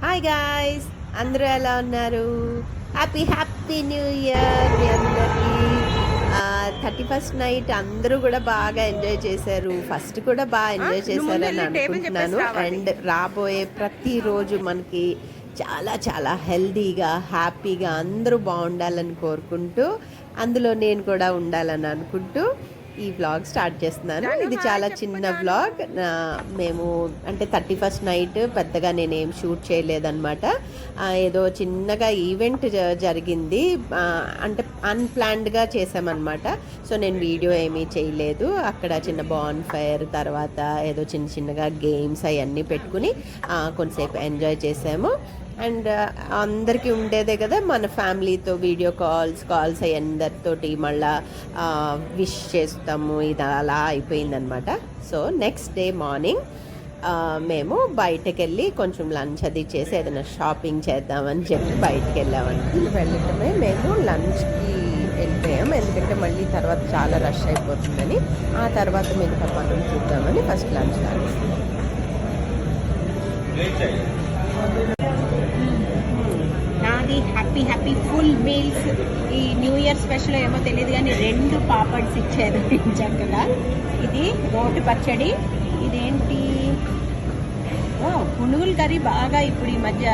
Hi guys, అందరూ ఎలా ఉన్నారు? హ్యాపీ న్యూ ఇయర్ మీ అందరికీ. 31st నైట్ అందరూ కూడా బాగా ఎంజాయ్ చేశారు. ఫస్ట్ కూడా బాగా ఎంజాయ్ చేశారని అనుకుంటున్నాను. అండ్ రాబోయే ప్రతిరోజు మనకి చాలా చాలా హెల్దీగా హ్యాపీగా అందరూ బాగుండాలని కోరుకుంటూ, అందులో నేను కూడా ఉండాలని అనుకుంటూ ఈ వ్లాగ్ స్టార్ట్ చేస్తున్నాను. ఇది చాలా చిన్న వ్లాగ్. మేము అంటే 31st నైట్ పెద్దగా నేనేం షూట్ చేయలేదన్నమాట. ఏదో చిన్నగా ఈవెంట్ జరిగింది, అంటే అన్ప్లాన్డ్గా చేసామన్నమాట. సో నేను వీడియో ఏమీ చేయలేదు. అక్కడ చిన్న బాన్ ఫైర్, తర్వాత ఏదో చిన్నగా గేమ్స్ అవన్నీ పెట్టుకుని కొంతసేపు ఎంజాయ్ చేసాము. అండ్ అందరికీ ఉండేదే కదా, మన ఫ్యామిలీతో వీడియో కాల్స్ అందరితోటి మళ్ళా విష్ చేస్తాము. ఇది అలా అయిపోయిందనమాట. సో నెక్స్ట్ డే మార్నింగ్ మేము బయటకు వెళ్ళి కొంచెం లంచ్ అది చేసి ఏదైనా షాపింగ్ చేద్దామని చెప్పి బయటకు వెళ్ళటమే. మేము లంచ్కి వెళ్ళిపోయాం, ఎందుకంటే మళ్ళీ తర్వాత చాలా రష్ అయిపోతుందని. ఆ తర్వాత మిగతా పనులు చూద్దామని ఫస్ట్ లంచ్ నాది హ్యాపీ ఫుల్ మీల్స్. ఈ న్యూ ఇయర్ స్పెషల్ ఏమో తెలియదు కానీ 2 పాపడ్స్ ఇచ్చారు చక్కగా. ఇది రోటి పచ్చడి, ఇదేంటి పునుగుల కర్రీ బాగా ఇప్పుడు ఈ మధ్య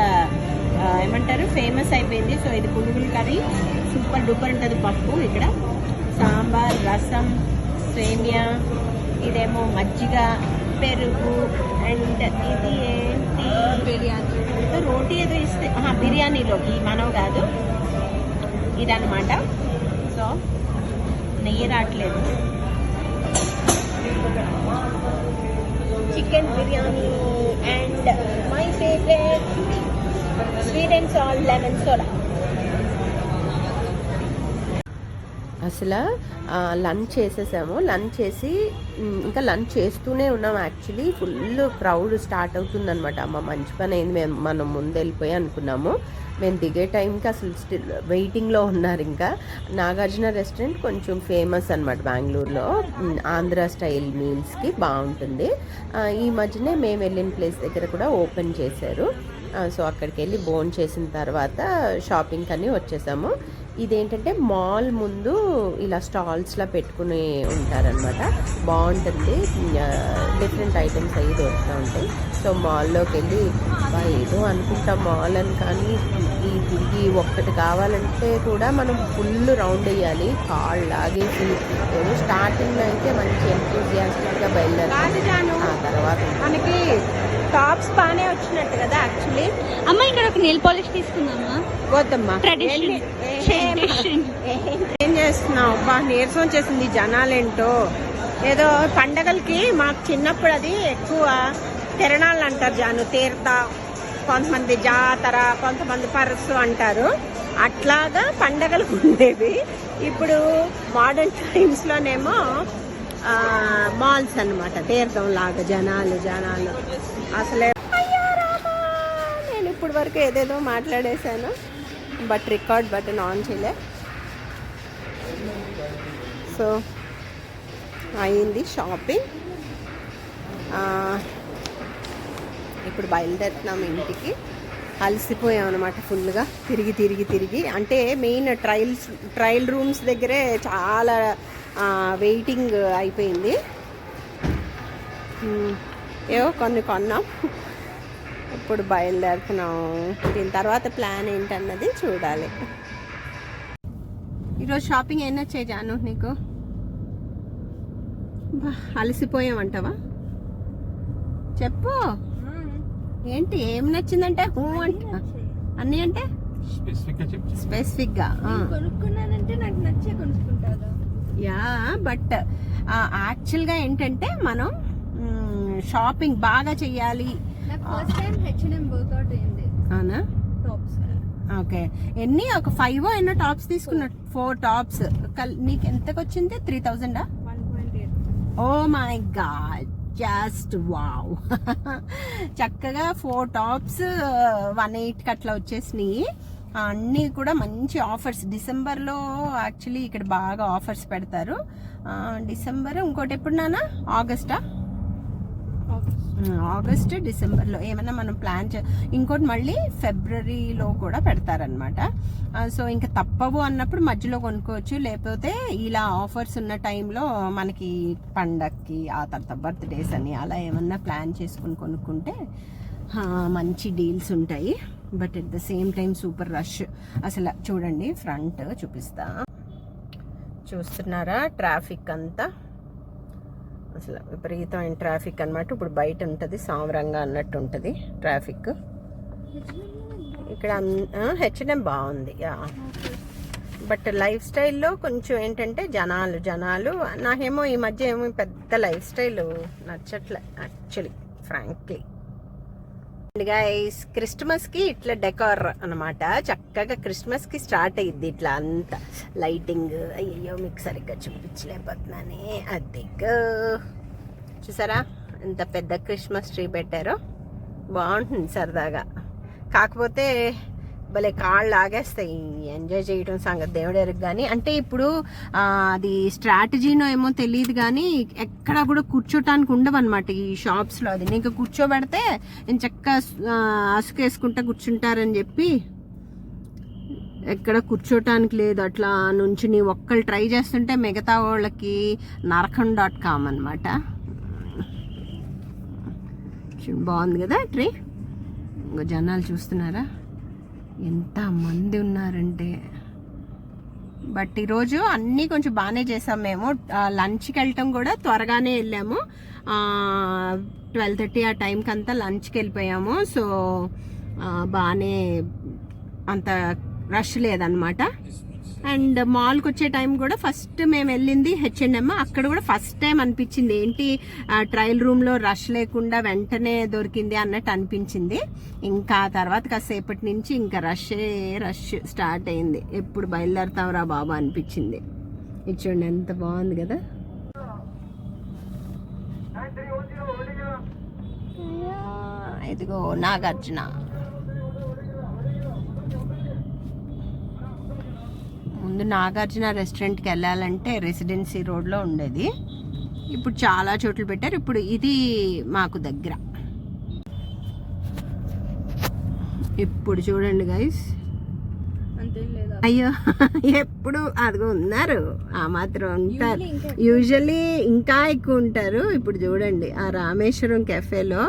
ఏమంటారు ఫేమస్ అయిపోయింది. సో ఇది పునుగుల కర్రీ, సూపర్ డూపర్ ఉంటుంది. పప్పు, ఇక్కడ సాంబార్, రసం, సేమియా, ఇదేమో మజ్జిగ, పెరుగు, అండ్ ఇది ఏంటి బిర్యానీ, రోటీ ఏదో ఇస్తే బిర్యానీలోకి మనం కాదు ఇదన్నమాట. సో నెయ్యి రావట్లేదు. Chicken biryani and my favourite sweet and salt lemon soda. అసలు లంచ్ చేసేసాము. లంచ్ చేసి ఇంకా లంచ్ చేస్తూనే ఉన్నాం. యాక్చువల్లీ ఫుల్ క్రౌడ్ స్టార్ట్ అవుతుందన్నమాట. అమ్మ మంచి పని అయింది, మనం ముందు వెళ్ళిపోయి అనుకున్నాము. మేము దిగే టైంకి అసలు స్టిల్ వెయిటింగ్లో ఉన్నారు. ఇంకా నాగార్జున రెస్టారెంట్ కొంచెం ఫేమస్ అనమాట బెంగళూరులో, ఆంధ్ర స్టైల్ మీల్స్కి బాగుంటుంది. ఈ మధ్యనే మేము వెళ్ళిన ప్లేస్ దగ్గర కూడా ఓపెన్ చేశారు. సో అక్కడికి వెళ్ళి భోజనం చేసిన తర్వాత షాపింగ్ అని వచ్చేసాము. ఇదేంటంటే మాల్ ముందు ఇలా స్టాల్స్లా పెట్టుకుని ఉంటారనమాట. బాగుంటుంది, డిఫరెంట్ ఐటమ్స్ అవి దొరుకుతూ ఉంటాయి. సో మాల్లోకి వెళ్ళి ఏదో అనుకుంటాం మాల్ అని, కానీ ఈ తిరిగి ఒక్కటి కావాలంటే కూడా మనం ఫుల్ రౌండ్ వేయాలి. కాళ్ళు లాగేసి ఏదో స్టార్టింగ్లో అయితే మంచి ఎంతూజియాస్టిక్గా బయలుదేరాలి. ఆ తర్వాత మనకి టాప్స్ బాగానే వచ్చినట్టు కదా. యాక్చువల్లీ అమ్మ ఇక్కడ ఒక నెయిల్ పాలిష్ తీసుకుందామా? వద్దమ్మా, ఏం చేస్తున్నావు? బా నీరసం వచ్చేసింది. జనాలేంటో ఏదో పండగలకి మాకు చిన్నప్పుడు అది ఎక్కువ తిరణాలు అంటారు. జాను తీర్థ, కొంతమంది జాతర, కొంతమంది పరస్సు అంటారు. అట్లాగా పండగలకు ఉండేవి. ఇప్పుడు మోడర్న్ టైమ్స్లోనేమో మాల్స్ అన్నమాట, తీర్థం లాగా జనాలు అసలే. నేను ఇప్పుడు వరకు ఏదేదో మాట్లాడేశాను, బట్ రికార్డ్ బటన్ ఆన్ చేయలే. సో అయింది షాపింగ్. ఇప్పుడు బయలుదేరుతున్నాము ఇంటికి. అలసిపోయాం అనమాట ఫుల్గా తిరిగి. అంటే మెయిన్ ట్రయల్ రూమ్స్ దగ్గరే చాలా వెయిటింగ్ అయిపోయింది. ఏవో కొన్ని కొన్నాం. ఇప్పుడు బయలుదేరుతున్నాం. దీని తర్వాత ప్లాన్ ఏంటన్నది చూడాలి. ఈరోజు షాపింగ్ ఏం నచ్చాయి జాను నీకు? అలసిపోయామంటావా? చెప్పు, ఏంటి ఏం నచ్చిందంటే? అన్నీ అంటే స్పెసిఫిక్గా కొనుక్కున్నానంటే నాకు నచ్చే కొనుక్కుంటాను. యా, బట్ యాక్చువల్గా ఏంటంటే మనం షాపింగ్ బాగా చెయ్యాలి. అవునా? ఓకే, ఎన్ని ఒక 5 ఎన్నో టాప్స్ తీసుకున్నా. 4 టాప్స్. నీకు ఎంతకు వచ్చింది? 3000? 1.8. Oh my god, just wow. చక్కగా 4 టాప్స్ 1.8 అట్లా వచ్చేసినాయి. అన్నీ కూడా మంచి ఆఫర్స్. డిసెంబర్లో యాక్చువల్లీ ఇక్కడ బాగా ఆఫర్స్ పెడతారు. డిసెంబర్ ఇంకోటి ఎప్పుడు నాన్న? ఆగస్టా? ఆగస్ట్ డిసెంబర్లో ఏమైనా మనం ప్లాన్ ఇంకోటి మళ్ళీ ఫిబ్రవరిలో కూడా పెడతారనమాట. సో ఇంకా తప్పవు అన్నప్పుడు మధ్యలో కొనుక్కోవచ్చు, లేకపోతే ఇలా ఆఫర్స్ ఉన్న టైంలో మనకి పండక్కి ఆ తర్వాత బర్త్డేస్ అని అలా ఏమన్నా ప్లాన్ చేసుకుని కొనుక్కుంటే మంచి డీల్స్ ఉంటాయి. But at the same time super rush. అసలు చూడండి, ఫ్రంట్ చూపిస్తా, చూస్తున్నారా ట్రాఫిక్ అంతా, అసలు విపరీతమైన ట్రాఫిక్ అనమాట. ఇప్పుడు బయట ఉంటుంది సామరంగా అన్నట్టు ఉంటుంది ట్రాఫిక్. ఇక్కడ H&M బాగుంది, బట్ లైఫ్ స్టైల్లో కొంచెం ఏంటంటే జనాలు నాకేమో ఈ మధ్య ఏమో పెద్ద లైఫ్ స్టైల్ నచ్చట్లే యాక్చువల్లీ, ఫ్రాంక్లీ. గైస్, క్రిస్మస్కి ఇట్లా డెకార్ అనమాట. చక్కగా క్రిస్మస్కి స్టార్ట్ అయ్యిద్ది ఇట్లా అంతా లైటింగ్. అయ్యో మీకు సరిగ్గా చూపించలేకపోతున్నానే. అదిగో చూసారా ఎంత పెద్ద క్రిస్మస్ ట్రీ పెట్టారో, బాగుంటుంది సరదాగా. కాకపోతే భలే కాళ్ళు ఆగేస్తాయి ఎంజాయ్ చేయడం సంగతి దేవుడెరుగు. కానీ అంటే ఇప్పుడు అది స్ట్రాటజీనో ఏమో తెలియదు, కానీ ఎక్కడ కూడా కూర్చోటానికి ఉండవన్నమాట ఈ షాప్స్లో. అది నీకు కూర్చోబెడితే నేను చక్కగా అసుకేసుకుంటా కూర్చుంటారని చెప్పి ఎక్కడ కూర్చోటానికి లేదు. అట్లా నుంచి నీ ఒక్కళ్ళు ట్రై చేస్తుంటే మిగతా వాళ్ళకి నరకం.com అనమాట. బాగుంది కదా ట్రీ. ఇంకో జనాలు చూస్తున్నారా ఎంత మంది ఉన్నారంటే. బట్ ఈరోజు అన్నీ కొంచెం బాగానే చేసాం మేము. లంచ్కి వెళ్ళటం కూడా త్వరగానే వెళ్ళాము, 12:30 ఆ టైంకి అంతా లంచ్కి వెళ్ళిపోయాము. సో బాగానే అంత రష్ లేదనమాట. అండ్ మాల్కి వచ్చే టైం కూడా ఫస్ట్ మేము వెళ్ళింది H&M. అక్కడ కూడా ఫస్ట్ టైం అనిపించింది ఏంటి ట్రయల్ రూమ్లో రష్ లేకుండా వెంటనే దొరికింది అన్నట్టు అనిపించింది. ఇంకా తర్వాత కాసేపటి నుంచి ఇంకా రష్ స్టార్ట్ అయింది. ఎప్పుడు బయలుదేరుతాం రా బాబా అనిపించింది. ఇది చూడండి ఎంత బాగుంది కదా. ఇదిగో నాగార్జున. ముందు నాగార్జున రెస్టారెంట్కి వెళ్ళాలంటే రెసిడెన్సీ రోడ్లో ఉండేది, ఇప్పుడు చాలా చోట్ల పెట్టారు. ఇప్పుడు ఇది మాకు దగ్గర. ఇప్పుడు చూడండి గైస్, అయ్యో ఎప్పుడు అదిగో ఉన్నారు, ఆ మాత్రం ఉంటారు. యూజువల్లీ ఇంకా ఎక్కువ ఉంటారు. ఇప్పుడు చూడండి ఆ రామేశ్వరం కెఫేలో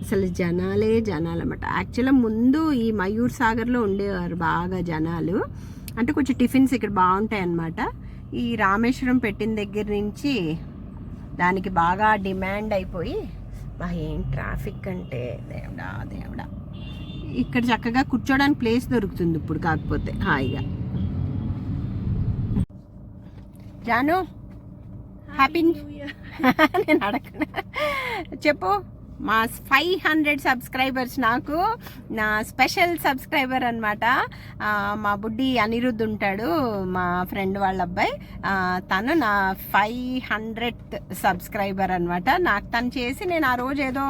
అసలు జనాలు అన్నమాట. యాక్చువల్గా ముందు ఈ మయూర్ సాగర్లో ఉండేవారు బాగా జనాలు, అంటే కొంచెం టిఫిన్స్ ఇక్కడ బాగుంటాయి అన్నమాట. ఈ రామేశ్వరం పెట్టిన దగ్గర నుంచి దానికి బాగా డిమాండ్ అయిపోయి ఏం ట్రాఫిక్ అంటే దేవుడా. ఇక్కడ చక్కగా కూర్చోడానికి ప్లేస్ దొరుకుతుంది ఇప్పుడు, కాకపోతే హాయిగా. జాను హ్యాపీ నేను అడగను చెప్పు. మా 500 సబ్స్క్రైబర్స్, నాకు నా స్పెషల్ సబ్స్క్రైబర్ అనమాట. మా బుడ్డి అనిరుద్ధ్ ఉంటాడు, మా ఫ్రెండ్ వాళ్ళ అబ్బాయి. తను నా 500th సబ్స్క్రైబర్ అనమాట. నాకు తను చేసి, నేను ఆ రోజు ఏదో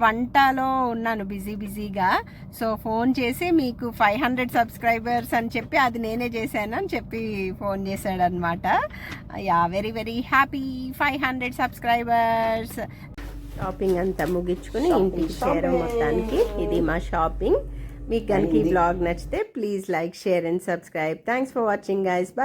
వంటలో ఉన్నాను బిజీగా, సో ఫోన్ చేసి మీకు 500 సబ్స్క్రైబర్స్ అని చెప్పి అది నేనే చేశాను అని చెప్పి ఫోన్ చేశాడు అనమాట. Very very happy 500 subscribers. Shopping అంతా ముగించుకుని ఇంటికి చేరాం మొత్తానికి. ఇది మా షాపింగ్. మీకు కనుక ఈ బ్లాగ్ నచ్చితే please like, share and subscribe. Thanks for watching guys. By.